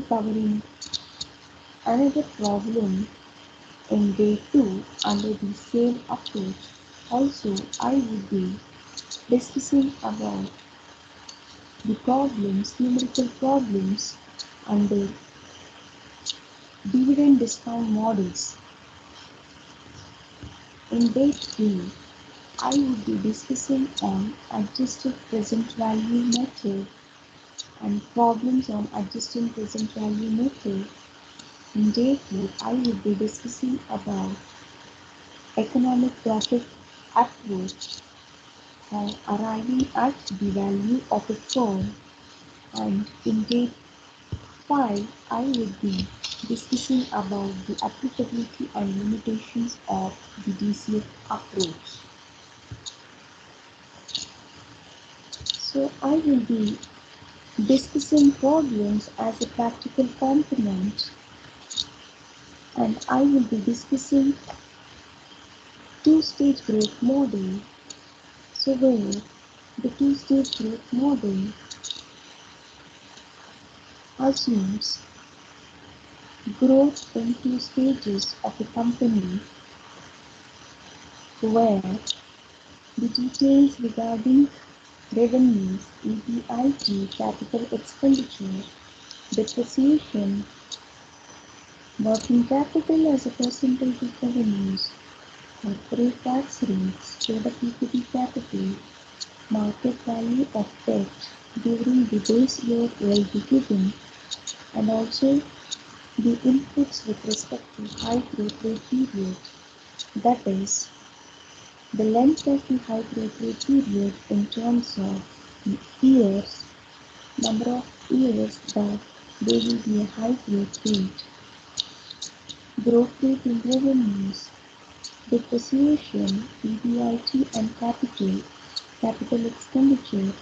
covering another problem in day 2 under the same approach. Also, I would be discussing about the problems, numerical problems under dividend discount models. In day 3, I would be discussing on adjusted present value method and problems on adjusted present value method. In day 4, I would be discussing about economic profit approach for arriving at the value of a firm, and in day 5, I would be discussing about the applicability and limitations of the DCF approach. So I will be discussing problems as a practical component, and I will be discussing two-stage growth model. So where the two-stage growth model assumes growth in two stages of a company, where the details regarding revenues, EBIT, capital expenditure, depreciation, working capital as a percentage of revenues, corporate tax rates, paid-up equity capital, market value of debt during the base year will be given, and also the inputs with respect to high growth rate period, that is, the length of the high growth rate period in terms of years, number of years that there will be a high growth rate in revenues, depreciation, EBIT and capital expenditure,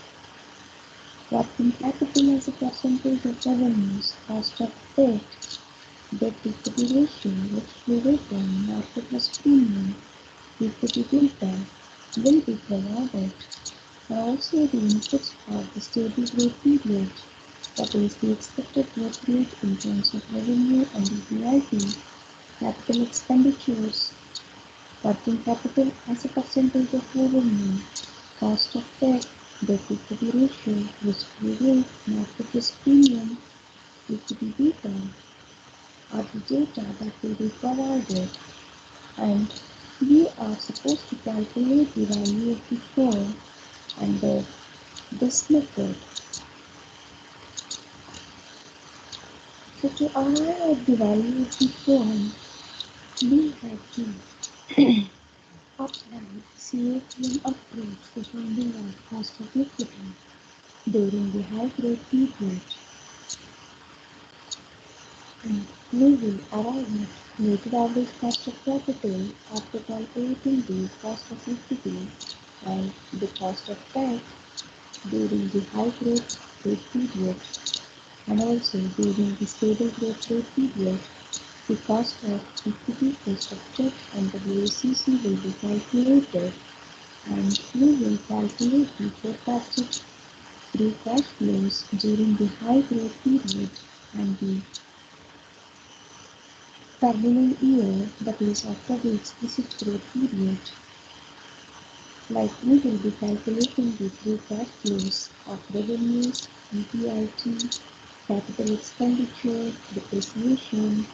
working capital as a percentage of revenues, cost of debt, debt equity ratio, risk-free return, market risk premium, equity delta will be provided, and also the inputs for the stable growth period, that is the expected growth rate in terms of revenue and EBIT, capital expenditures, working capital as a percentage of revenue, cost of debt, debt equity ratio, risk-free rate, market risk premium, equity beta are the data that will be provided, and we are supposed to calculate the value of the firm under this method. So to arrive at the value of the firm, we have to apply CAPM approach to finding out cost of equity during the high growth period, and we will arrive at weighted average cost of capital after calculating the cost of equity and the cost of debt during the high growth rate period, and also during the stable growth rate period. The cost of equity, cost of debt and WACC will be calculated, and we will calculate the forecasted free cash flows during the high growth period and the terminal year, that is after the explicit growth period. Like we will be calculating the free cash flows of revenues, EBIT, capital expenditure, depreciation,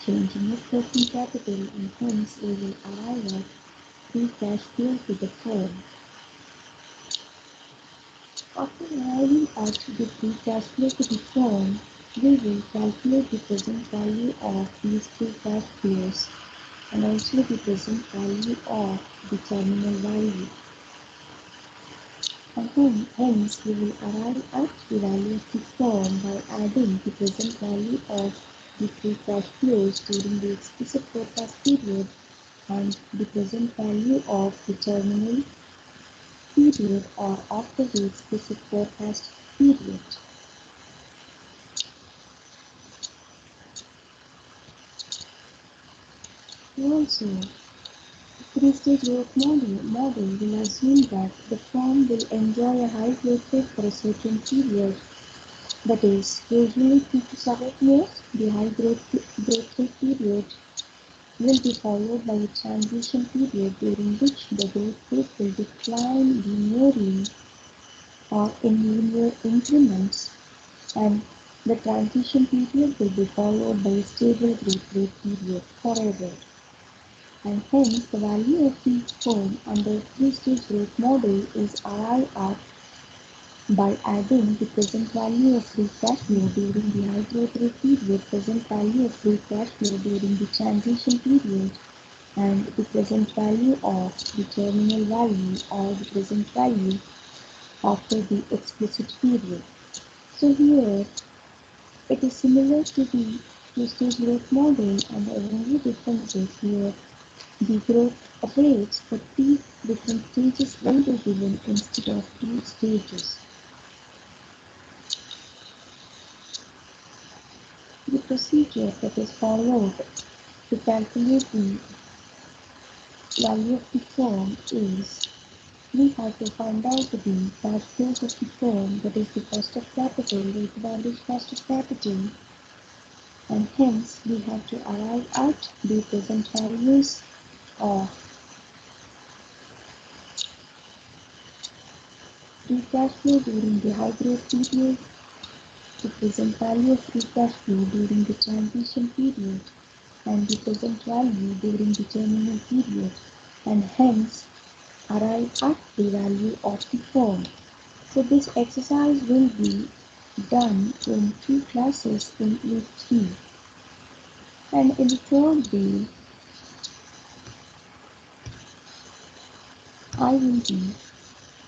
change in net working capital, and hence we will arrive at free cash flow to the firm. After arriving at the free cash flow to the firm, we will calculate the present value of these free cash flows and also the present value of the terminal value. And hence we will arrive at the value of the firm by adding the present value of the free cash flows during the explicit forecast period and the present value of the terminal period or after the explicit forecast period. Also, the three-stage growth model will assume that the firm will enjoy a high growth rate for a certain period, that is usually 3 to 7 years. The high growth rate period will be followed by a transition period during which the growth rate will decline linearly or in linear increments, and the transition period will be followed by a stable growth rate period forever. And hence the value of the firm under three-stage growth model is arrived at by adding the present value of free cash flow during the high growth rate period, present value of free cash flow during the transition period, and the present value of the terminal value or the present value after the explicit period. So here it is similar to the two-stage growth model, and the only difference is here the growth rates for three different stages will be given instead of two stages. The procedure that is followed to calculate the value of the firm is we have to find out the cash flows of the firm, that is the cost of capital, weighted average cost of capital, and hence we have to arrive at the present values of free cash flow during the high growth period, the present value of free cash flow during the transition period, and the present value during the terminal period, and hence arrive at the value of the firm. So this exercise will be done in two classes in week 3. And in the third day, I will be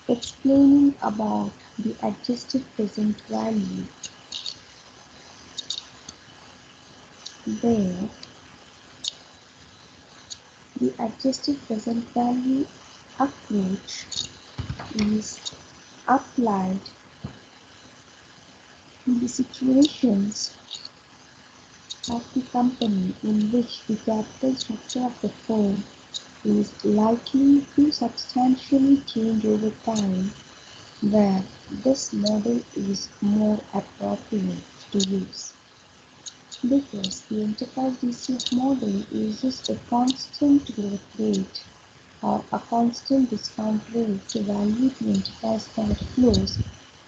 explaining about the adjusted present value, where the adjusted present value approach is applied in the situations of the company in which the capital structure of the firm is likely to substantially change over time, where this model is more appropriate to use. Because the enterprise DCF model uses a constant growth rate or a constant discount rate to value the enterprise cash flows,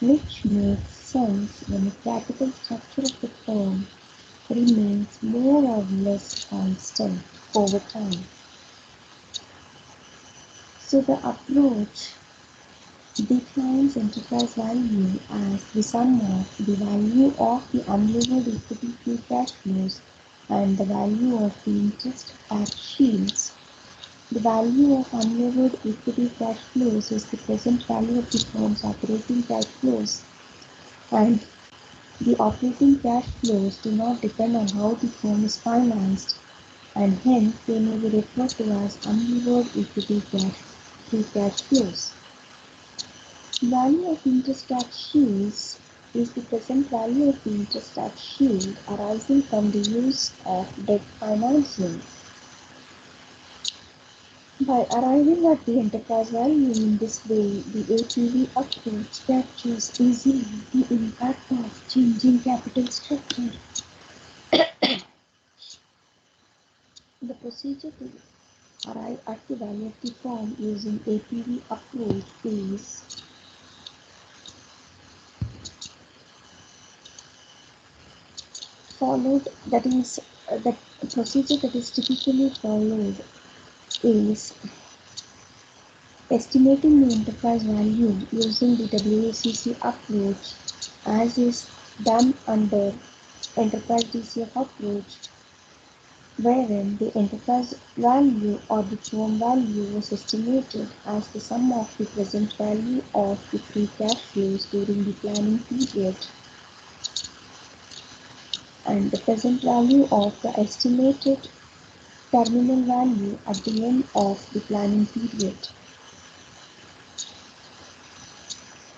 which makes sense when the capital structure of the firm remains more or less constant over time. So the approach defines enterprise value as the sum of the value of the unlevered equity free cash flows and the value of the interest tax shields. The value of unlevered equity cash flows is the present value of the firm's operating cash flows, and the operating cash flows do not depend on how the firm is financed, and hence they may be referred to as unlevered equity free cash flows. The value of interest tax shields is the present value of the interest tax shield arising from the use of debt financing. By arriving at the enterprise value in this way, the APV approach captures easily the impact of changing capital structure. The procedure to arrive at the value of the firm using APV approach is followed, that is, the procedure that is typically followed is estimating the enterprise value using the WACC approach as is done under enterprise DCF approach, wherein the enterprise value or the firm value was estimated as the sum of the present value of the free cash flows during the planning period and the present value of the estimated terminal value at the end of the planning period.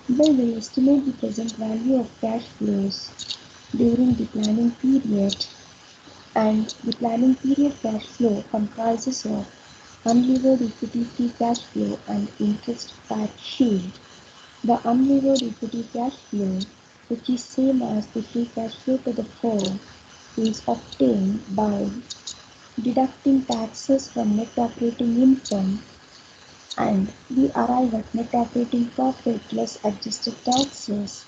They will estimate the present value of cash flows during the planning period, and the planning period cash flow comprises of unlevered equity free cash flow and interest tax shield. The unlevered equity cash flow which is same as the free cash flow to the firm, is obtained by deducting taxes from net operating income, and we arrive at net operating profit less adjusted taxes.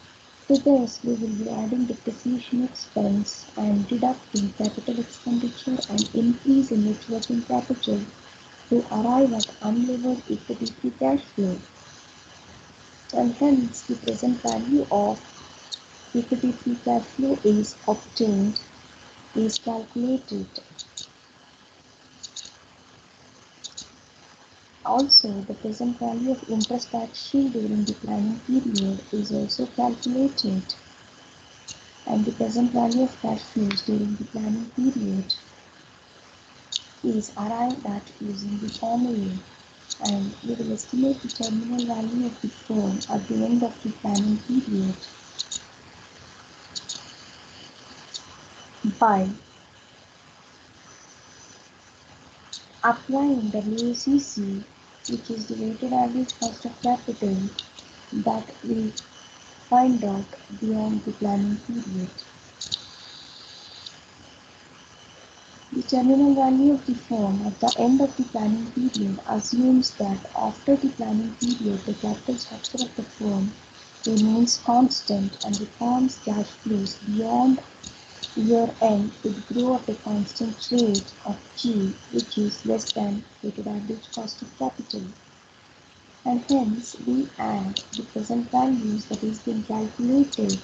To this, we will be adding depreciation expense and deducting capital expenditure and increase in net working capital to arrive at unlevered equity free cash flow. And hence, the present value of equity free cash flow is obtained, is calculated. Also, the present value of interest tax shield during the planning period is also calculated, and the present value of cash flows during the planning period is arrived at using the formula, and we will estimate the terminal value of the firm at the end of the planning period by applying WACC, which is the weighted average cost of capital that we find out beyond the planning period. The terminal value of the firm at the end of the planning period assumes that after the planning period the capital structure of the firm remains constant and the firm's cash flows beyond year end would grow at a constant rate of G, which is less than weighted average cost of capital. And hence we add the present values that is being calculated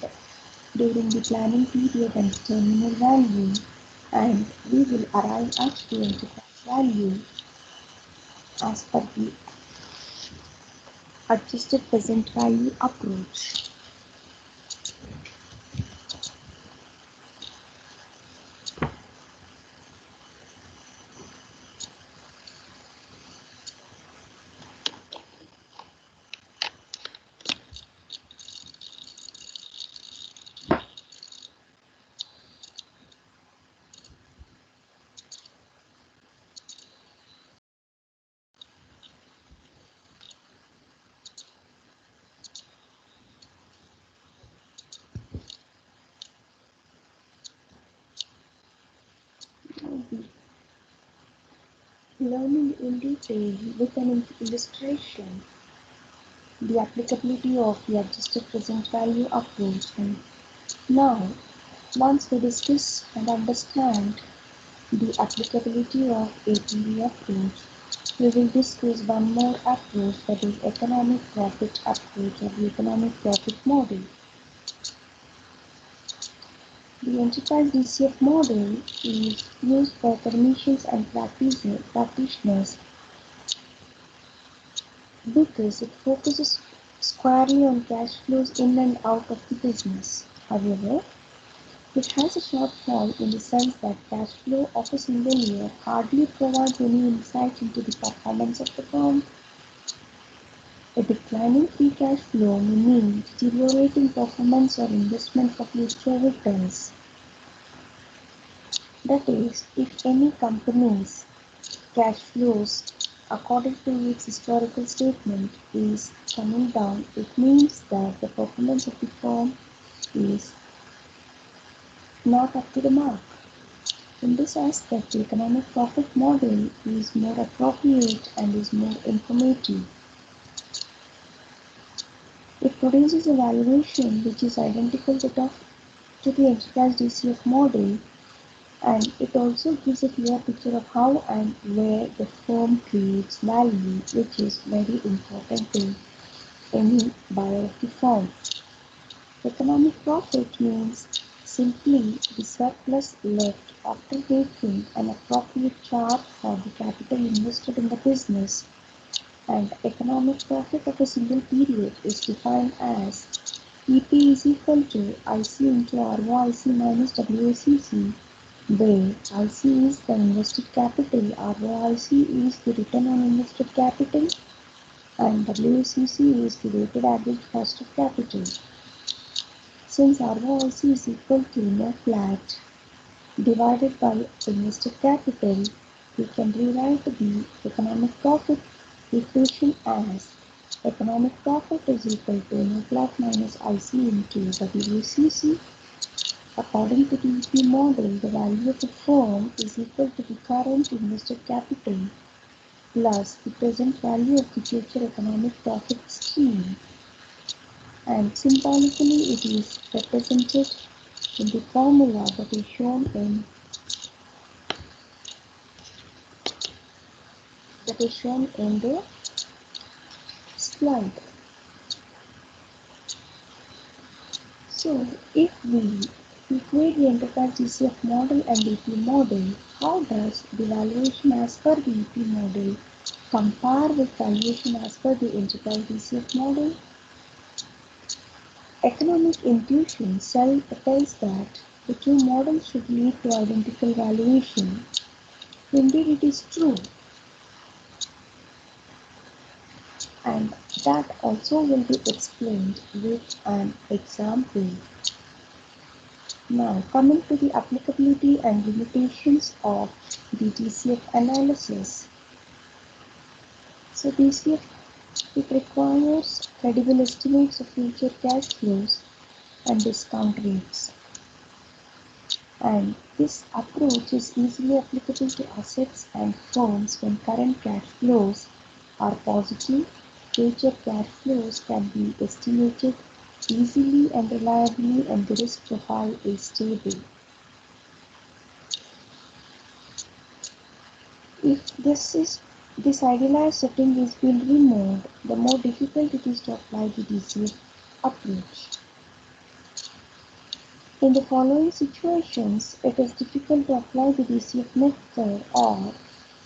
during the planning period and terminal value, and we will arrive at the enterprise value as per the adjusted present value approach. Learning in detail with an illustration the applicability of the adjusted present value approach. And now, once we discuss and understand the applicability of APV approach, we will discuss one more approach, that is economic profit approach or the economic profit model. The enterprise DCF model is used for technicians and practitioners because it focuses squarely on cash flows in and out of the business. However, it has a shortfall in the sense that cash flow of a single year hardly provides any insight into the performance of the firm. A declining free cash flow may mean deteriorating performance or investment for future returns. That is, if any company's cash flows, according to its historical statement, is coming down, it means that the performance of the firm is not up to the mark. In this aspect, the economic profit model is more appropriate and is more informative. It produces a valuation which is identical to the enterprise DCF model, and it also gives a clear picture of how and where the firm creates value, which is very important to any buyer of the firm. Economic profit means simply the surplus left after making an appropriate charge for the capital invested in the business, and economic profit of a single period is defined as EP is equal to IC into ROIC minus WACC, where IC is the invested capital, ROIC is the return on invested capital, and WACC is the weighted average cost of capital. Since ROIC is equal to no flat divided by invested capital, we can rewrite the economic profit equation as Economic profit is equal to NAPLAT minus IC into WCC. According to the EP model, the value of a firm is equal to the current invested capital plus the present value of the future economic profit stream, and symbolically it is represented in the formula that is shown in the slide. So, if we equate the enterprise DCF model and EP model, how does the valuation as per the EP model compare with valuation as per the enterprise DCF model? Economic intuition tells that the two models should lead to identical valuation. Indeed, it is true, and that also will be explained with an example. Now, coming to the applicability and limitations of the DCF analysis. So, DCF, it requires credible estimates of future cash flows and discount rates. And this approach is easily applicable to assets and firms when current cash flows are positive. Future cash flows can be estimated easily and reliably, and the risk profile is stable. If this idealized setting is being removed, the more difficult it is to apply the DCF approach. In the following situations, it is difficult to apply the DCF method, or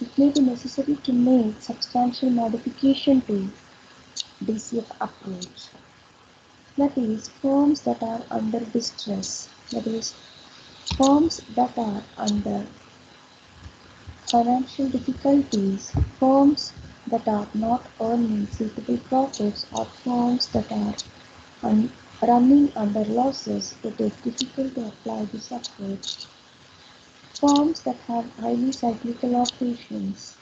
it may be necessary to make substantial modification to DCF approach. That is, firms that are under distress, that is, firms that are under financial difficulties, firms that are not earning suitable profits, or firms that are running under losses, it is difficult to apply this approach. Firms that have highly cyclical operations,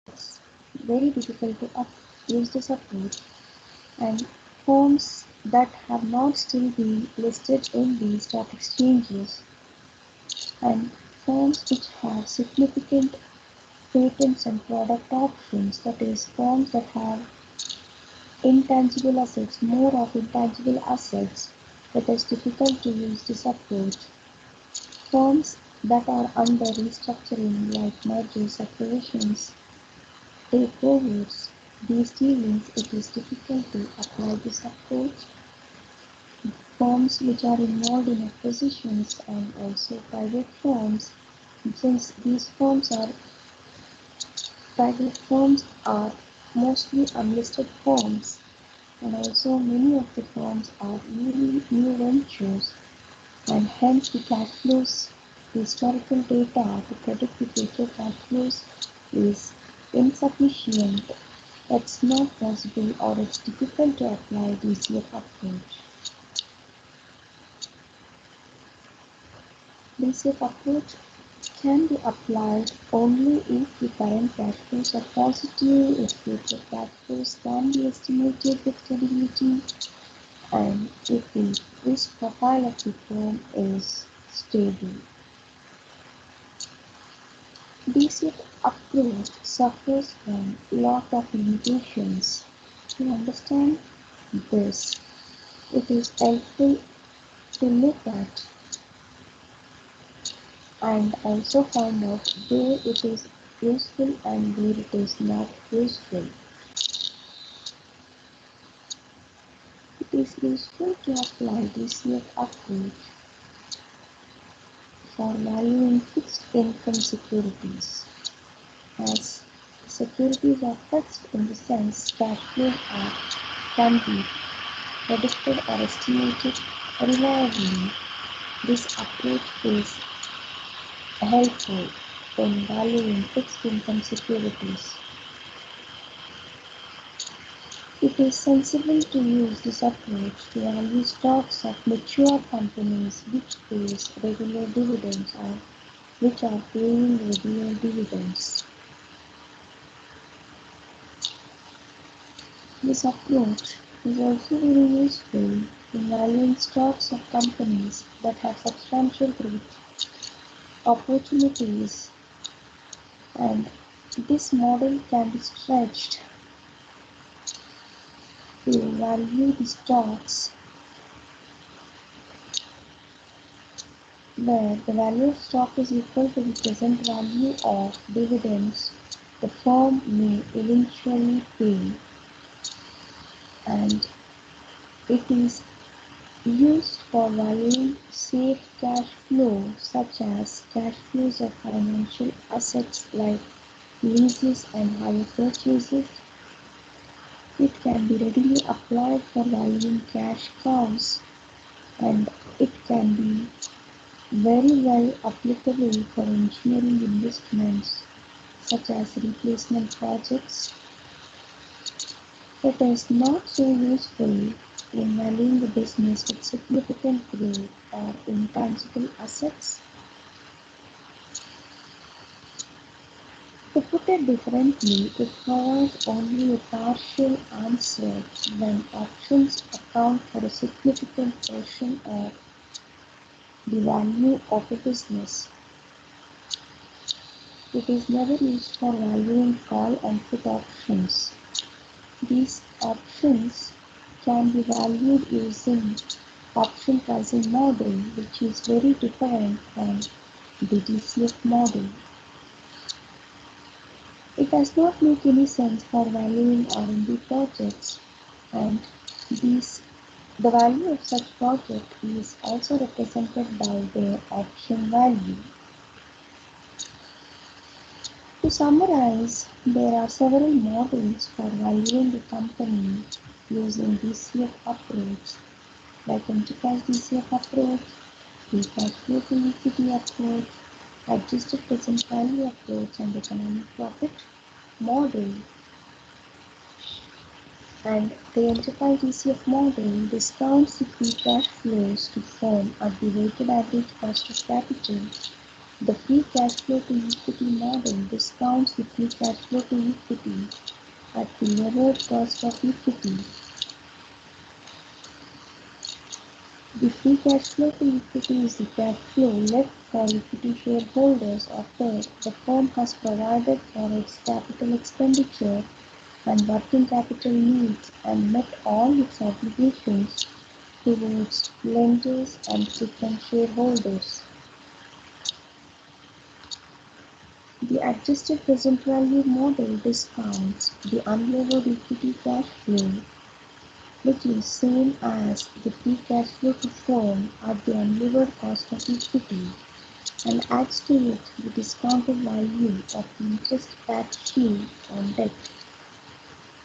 it's very difficult to use this approach, and firms that have not still been listed in the stock exchanges, and firms which have significant patents and product options, that is, firms that have intangible assets, more of intangible assets, it is difficult to use this approach. Firms that are under restructuring, like mergers, acquisitions, takeovers, these dealings, it is difficult to apply this approach. Firms which are involved in acquisitions and also private firms, since these private firms are mostly unlisted firms, and also many of the firms are really new ventures, and hence the cash flows, the historical data to predict the future cash flows is insufficient. It's not possible, or it's difficult to apply DCF approach. DCF approach can be applied only if the current cash flows are positive, if future cash flows can be estimated with credibility, and if the risk profile of the firm is stable. DCF approach suffers from lot of limitations. To understand this, it is helpful to look at and also find out where it is useful and where it is not useful. It is useful to apply DCF approach for valuing fixed income securities, as securities are fixed in the sense cash flows can be predicted or estimated reliably. This approach is helpful in valuing fixed income securities. It is sensible to use this approach to value stocks of mature companies which pays regular dividends or which are paying regular dividends. This approach is also very useful in valuing stocks of companies that have substantial growth opportunities, and this model can be stretched to value the stocks where the value of stock is equal to the present value of dividends the firm may eventually pay, and it is used for valuing safe cash flow such as cash flows of financial assets like leases and hire purchases. It can be readily applied for valuing cash cows, and it can be very well applicable for engineering investments such as replacement projects. It is not so useful in valuing a business with significant growth or intangible assets. To put it differently, it provides only a partial answer when options account for a significant portion of the value of a business. It is never used for valuing call and put options. These options can be valued using option pricing model, which is very different from the DCF model. It does not make any sense for valuing R&D projects, and the value of such project is also represented by their option value. To summarize, there are several models for valuing a company using DCF approach, like enterprise DCF approach, free cash flow to equity approach, adjusted present value approach, and economic profit model. And the enterprise DCF model discounts the free cash flows to firm at the weighted average cost of capital. The free cash flow to equity model discounts the free cash flow to equity at the levered cost of equity. The free cash flow to equity is the cash flow left for equity shareholders after the firm has provided for its capital expenditure and working capital needs and met all its obligations towards lenders and preferred shareholders. The adjusted present value model discounts the unlevered equity cash flow, which is same as the free cash flow to firm at the unlevered cost of equity, and adds to it the discounted value of the interest tax due on debt.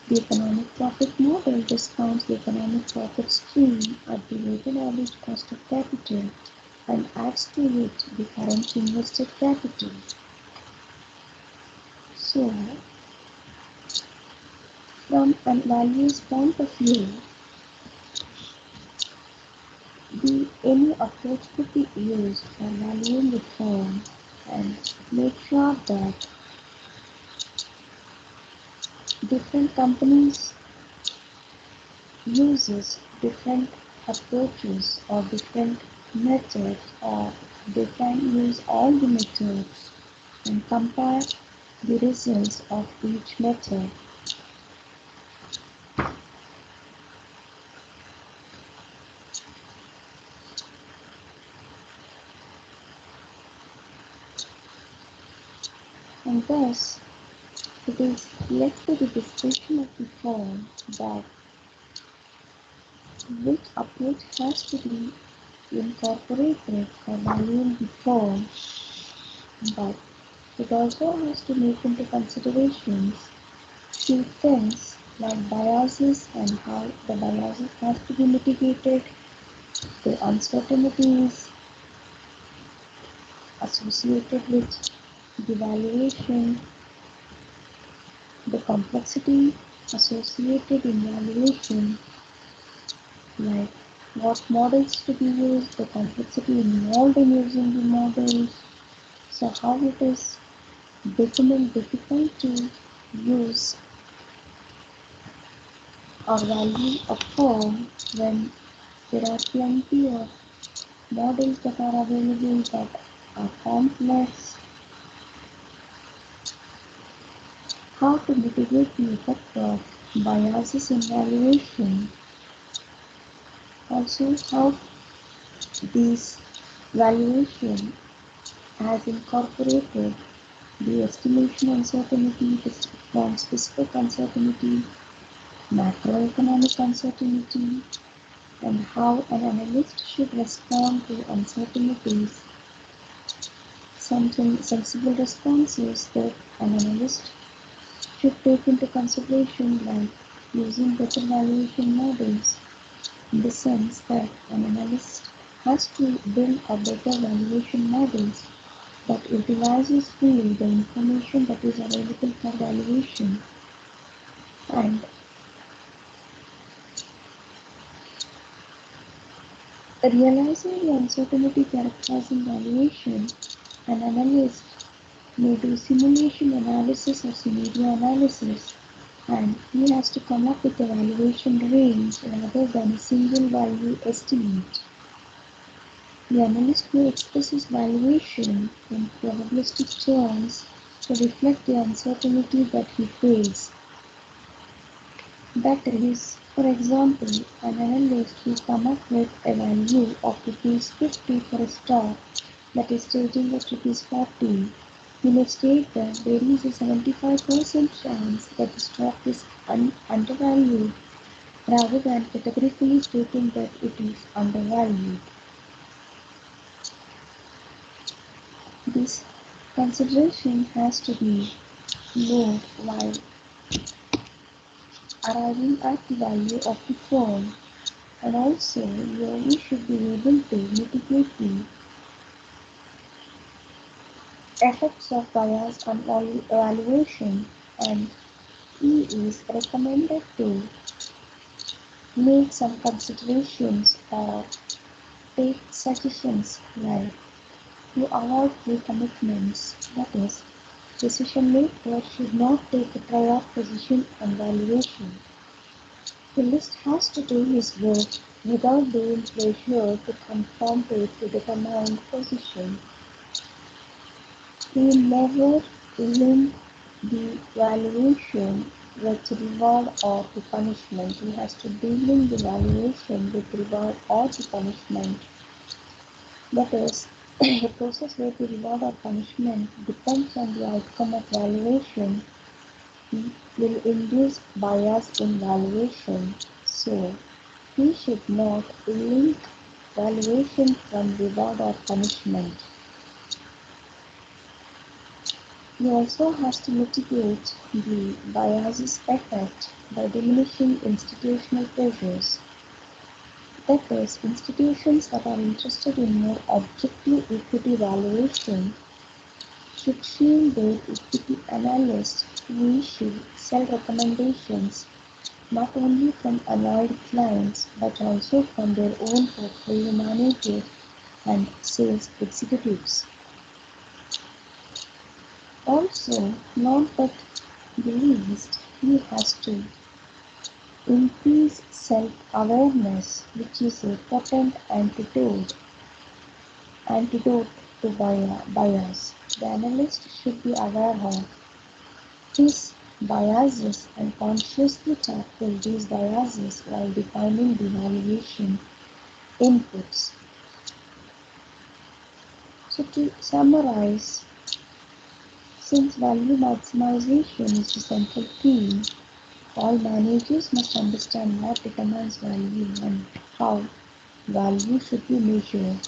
The economic profit model discounts the economic profit stream at the weighted average cost of capital and adds to it the current invested capital. So, from a values point of view, any approach could be used for valuing the firm and make sure that different companies uses different approaches or different methods, or they can use all the methods and compare the results of each method. And thus, it is left to the discretion of the firm that which approach has to be incorporated for valuing the firm, but it also has to make into considerations few things like biases and how the biases has to be mitigated, the uncertainties associated with the valuation, the complexity associated in valuation, like what models to be used, the complexity involved in using the models, so how it is becoming difficult to use or value a firm when there are plenty of models that are available that are complex? How to mitigate the effect of biases in valuation? Also, how this valuation has incorporated the estimation uncertainty, the non-specific uncertainty, macroeconomic uncertainty, and how an analyst should respond to uncertainties. Some sensible responses that an analyst should take into consideration, like using better valuation models, in the sense that an analyst has to build a better valuation models that utilizes fully the information that is available for valuation. And realizing the uncertainty characterizing valuation, an analyst may do simulation analysis or scenario analysis, and he has to come up with a valuation range rather than a single value estimate. The analyst may express his valuation in probabilistic terms to reflect the uncertainty that he feels. That is, for example, an analyst will come up with a value of ₹50 for a stock that is trading at ₹40. He may state that there is a 75% chance that the stock is undervalued, rather than categorically stating that it is undervalued. This consideration has to be made while arriving at the value of the firm, and also you should be able to mitigate the effects of bias on evaluation, and he is recommended to make some considerations or take suggestions, like to avoid pre-commitments. That is, decision makers should not take a prior position on valuation. The list has to do his work without being pressured to conform to a predetermined position. He never link the valuation with reward or the punishment. He has to delink the valuation with reward or the punishment. That is, a process where the reward or punishment depends on the outcome of valuation will induce bias in valuation. So, he should not link valuation from reward or punishment. He also has to mitigate the bias's effect by diminishing institutional pressures. That is, institutions that are interested in more objective equity valuation should shield their equity analysts who issue sell recommendations not only from annoyed clients but also from their own portfolio managers and sales executives. Also, not but the least, he has to increase self-awareness, which is a potent antidote to bias. The analyst should be aware of his biases and consciously tackle these biases while defining the valuation inputs. So to summarize, since value maximization is the central theme, all managers must understand what determines value and how value should be measured.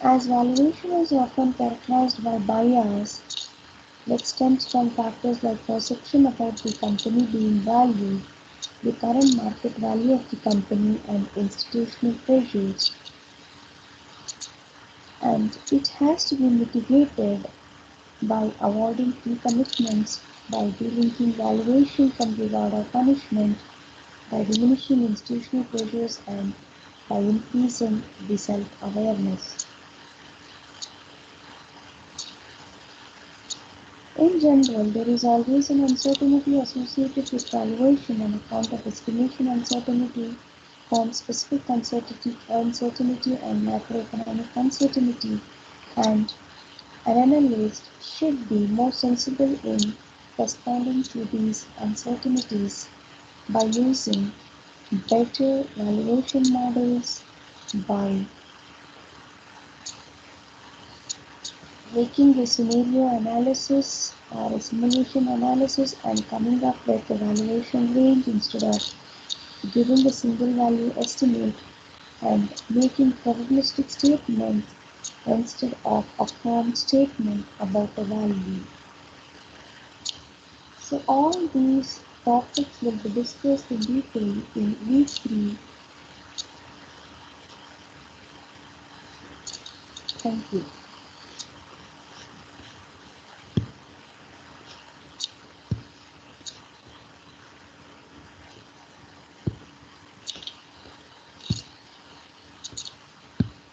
As valuation is often characterized by bias, which stems from factors like perception about the company being valued, the current market value of the company, and institutional pressures, and it has to be mitigated by avoiding pre-commitments, by delinking valuation from reward or punishment, by diminishing institutional pressures, and by increasing the self-awareness. In general, there is always an uncertainty associated with valuation on account of estimation uncertainty, firm-specific uncertainty and macroeconomic uncertainty, and an analyst should be more sensible in responding to these uncertainties by using better valuation models, by making a scenario analysis or a simulation analysis and coming up with a valuation range instead of giving a single value estimate, and making probabilistic statements instead of a firm statement about a value. So all these topics will be discussed in detail in week 3. Thank you.